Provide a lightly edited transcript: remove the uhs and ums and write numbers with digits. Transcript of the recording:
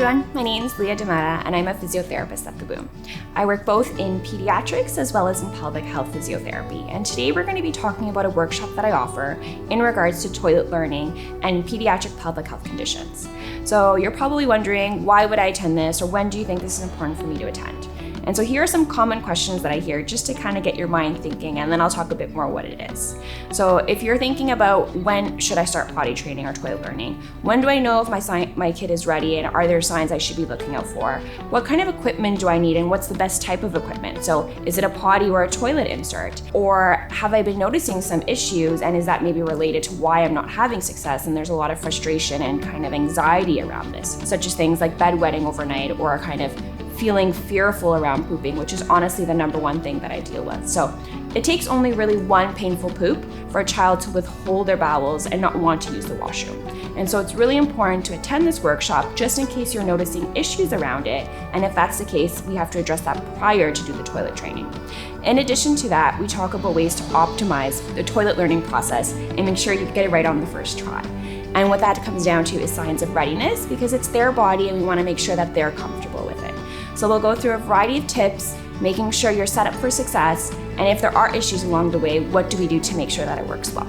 everyone, my name is Lea Damata and I'm a physiotherapist at The Boom. I work both in pediatrics as well as in pelvic health physiotherapy, and today we're going to be talking about a workshop that I offer in regards to toilet learning and pediatric pelvic health conditions. So you're probably wondering, why would I attend this, or when do you think this is important for me to attend? And so here are some common questions that I hear just to kind of get your mind thinking, and then I'll talk a bit more what it is. So if you're thinking about when should I start potty training or toilet learning, when do I know if my kid is ready, and are there signs I should be looking out for? What kind of equipment do I need, and what's the best type of equipment? So is it a potty or a toilet insert? Or have I been noticing some issues, and is that maybe related to why I'm not having success? And there's a lot of frustration and kind of anxiety around this, such as things like bedwetting overnight or kind of feeling fearful around pooping, which is honestly the number one thing that I deal with. So it takes only really one painful poop for a child to withhold their bowels and not want to use the washroom. And so it's really important to attend this workshop just in case you're noticing issues around it. And if that's the case, we have to address that prior to do the toilet training. In addition to that, we talk about ways to optimize the toilet learning process and make sure you get it right on the first try. And what that comes down to is signs of readiness, because it's their body and we want to make sure that they're comfortable with it. So we'll go through a variety of tips, making sure you're set up for success, and if there are issues along the way, what do we do to make sure that it works well?